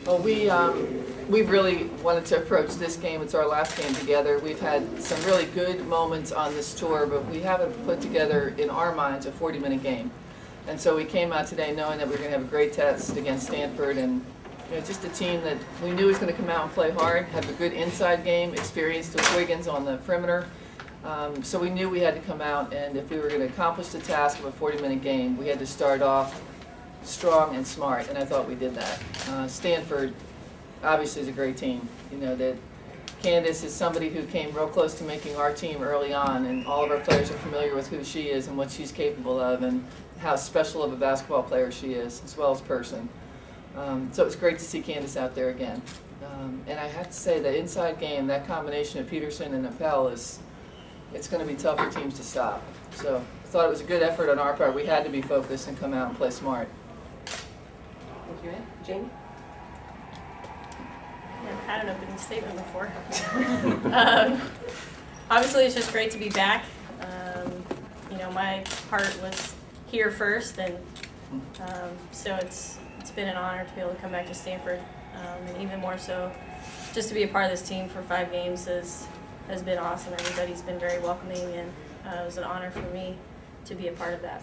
Well, we really wanted to approach this game. It's our last game together. We've had some really good moments on this tour, but we haven't put together, in our minds, a 40-minute game. And so we came out today knowing that we were going to have a great test against Stanford, and just a team that we knew was going to come out and play hard, have a good inside game, experienced with Wiggins on the perimeter. So we knew we had to come out, and if we were going to accomplish the task of a 40-minute game, we had to start off strong and smart, and I thought we did that. Stanford obviously is a great team. That Candace is somebody who came real close to making our team early on, and all of our players are familiar with who she is and what she's capable of and how special of a basketball player she is, as well as person. So it was great to see Candace out there again. And I have to say, the inside game, that combination of Peterson and Appel, it's going to be tough for teams to stop. So I thought it was a good effort on our part. We had to be focused and come out and play smart. Thank you, Ed. Jamie? I've never had an opening statement before. Obviously, it's just great to be back. My heart was here first, and so it's been an honor to be able to come back to Stanford, and even more so, just to be a part of this team for 5 games has been awesome. Everybody's been very welcoming, and it was an honor for me to be a part of that.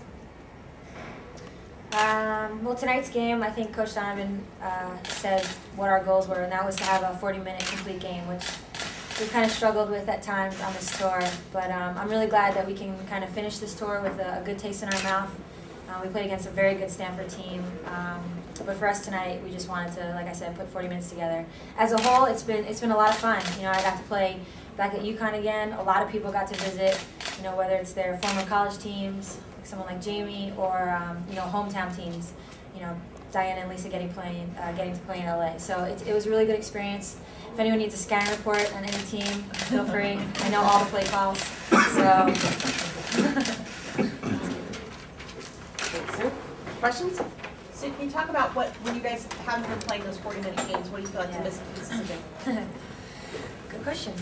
Well, tonight's game, I think Coach Donovan said what our goals were, and that was to have a 40-minute complete game, which we kind of struggled with at times on this tour. But I'm really glad that we can kind of finish this tour with a good taste in our mouth. We played against a very good Stanford team, but for us tonight, we just wanted to, like I said, put 40 minutes together. As a whole, it's been a lot of fun. I got to play back at UConn again. A lot of people got to visit. Whether it's their former college teams, like someone like Jamie, or hometown teams. Diana and Lisa getting to play in LA. So it was a really good experience. If anyone needs a scouting report on any team, feel free. I know all the play calls. So. Thanks, Sue. Questions? So can you talk about when you guys haven't been playing those 40-minute games, what do you feel like the missing pieces have been? Good question.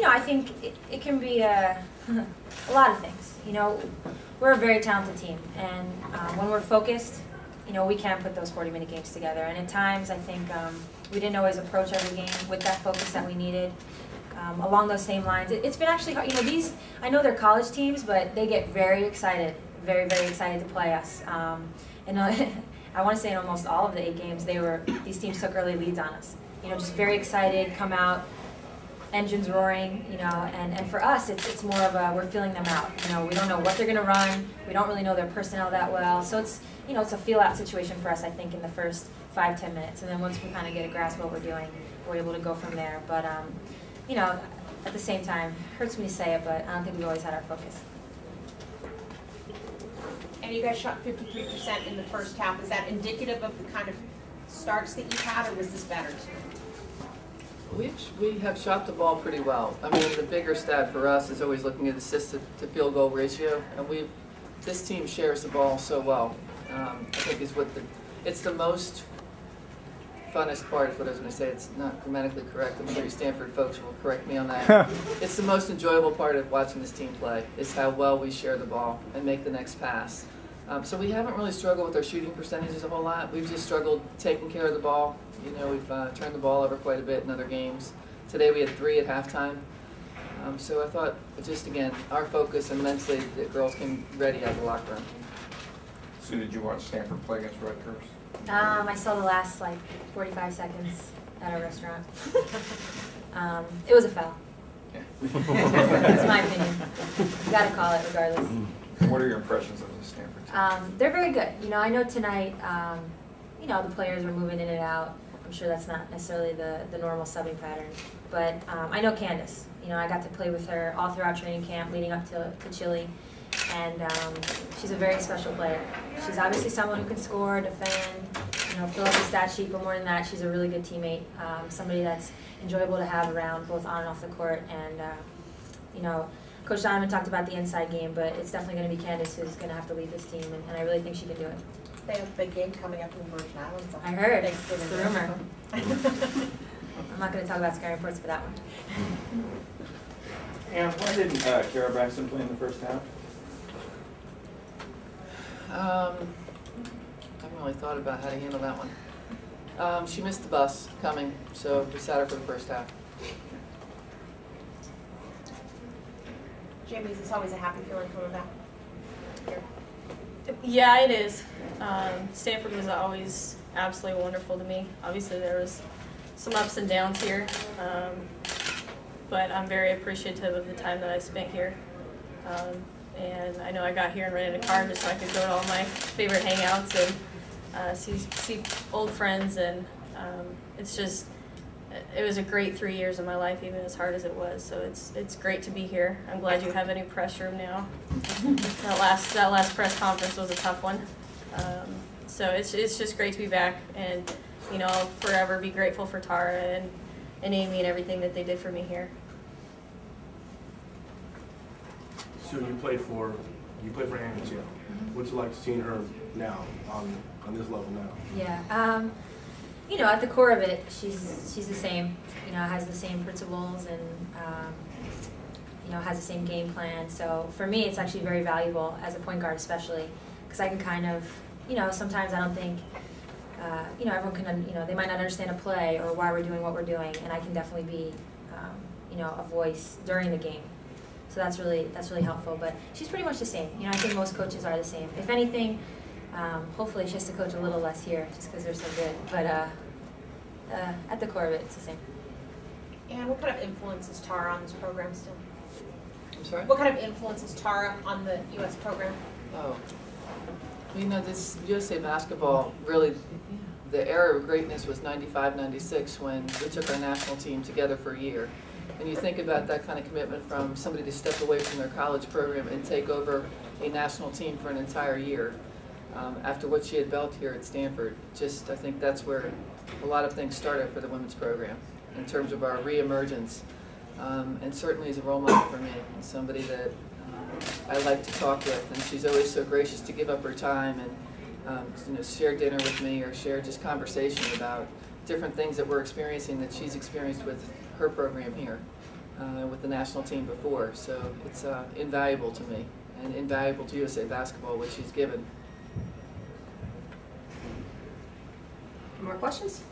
I think it can be a lot of things. We're a very talented team, and when we're focused, we can put those 40-minute games together. And at times, I think we didn't always approach every game with that focus that we needed. Along those same lines, it's been actually hard. I know they're college teams, but they get very excited, very, very excited to play us. And I want to say in almost all of the 8 games, these teams took early leads on us. Just very excited, come out, engines roaring, and for us, it's more of we're feeling them out. We don't know what they're going to run. We don't really know their personnel that well. So it's a feel-out situation for us, I think, in the first 5-10 minutes. And then once we kind of get a grasp of what we're doing, we're able to go from there. But, at the same time, it hurts me to say it, but I don't think we always had our focus. And you guys shot 53% in the first half. Is that indicative of the kind of starts that you've had, or was this better? We have shot the ball pretty well. I mean, the bigger stat for us is always looking at assist to field goal ratio, and this team shares the ball so well. I think it's the most funnest part is what I was going to say. It's not grammatically correct. I'm sure you Stanford folks will correct me on that. It's the most enjoyable part of watching this team play, is how well we share the ball and make the next pass. So we haven't really struggled with our shooting percentages a whole lot. We've just struggled taking care of the ball. We've turned the ball over quite a bit in other games. Today we had 3 at halftime. So I thought, just again, our focus and mentally, the girls came ready out of the locker room. So did you watch Stanford play against Rutgers? I saw the last 45 seconds at a restaurant. It was a foul. Yeah. That's my opinion. You got to call it regardless. What are your impressions of the Stanford team? They're very good. I know tonight, the players were moving in and out. I'm sure that's not necessarily the normal subbing pattern. But I know Candace. I got to play with her all throughout training camp leading up to Chile. And she's a very special player. She's obviously someone who can score, defend, fill up the stat sheet, but more than that, she's a really good teammate. Somebody that's enjoyable to have around both on and off the court. And, Coach Donovan talked about the inside game, but it's definitely going to be Candace who's going to have to lead this team, and I really think she can do it. They have a big game coming up in the Virgin Islands. I heard. It's the rumor. I'm not going to talk about scouting reports for that one. And why didn't Kara Braxton play in the first half? I haven't really thought about how to handle that one. She missed the bus coming, so we sat her for the first half. Jamie, is this always a happy feeling coming back here? Yeah, it is. Stanford was always absolutely wonderful to me. Obviously, there was some ups and downs here, but I'm very appreciative of the time that I spent here. And I know I got here and rented a car just so I could go to all my favorite hangouts and see old friends, and it was a great 3 years of my life, even as hard as it was. So it's great to be here. I'm glad you have a new press room now. that last press conference was a tough one. So it's just great to be back, and I'll forever be grateful for Tara and Amy and everything that they did for me here. So you played for Amy too. What's it like seeing her now on this level now? Yeah. At the core of it, she's the same. Has the same principles and has the same game plan. So for me, it's actually very valuable as a point guard, especially because I can kind of, sometimes I don't think, everyone can, they might not understand a play or why we're doing what we're doing, and I can definitely be, a voice during the game. So that's really helpful. But she's pretty much the same. I think most coaches are the same. If anything, hopefully she has to coach a little less here, just because they're so good. But at the core of it, it's the same. And what kind of influence is Tara on this program still? I'm sorry? What kind of influence is Tara on the U.S. program? Oh. This USA basketball, really, the era of greatness was 95, 96 when we took our national team together for a year. And you think about that kind of commitment from somebody to step away from their college program and take over a national team for an entire year. After what she had built here at Stanford, I think that's where a lot of things started for the women's program in terms of our reemergence. And certainly as a role model for me, and somebody that I like to talk with, and she's always so gracious to give up her time and share dinner with me or share just conversation about different things that we're experiencing that she's experienced with her program here, with the national team before. So it's invaluable to me and invaluable to USA basketball, what she's given. More questions?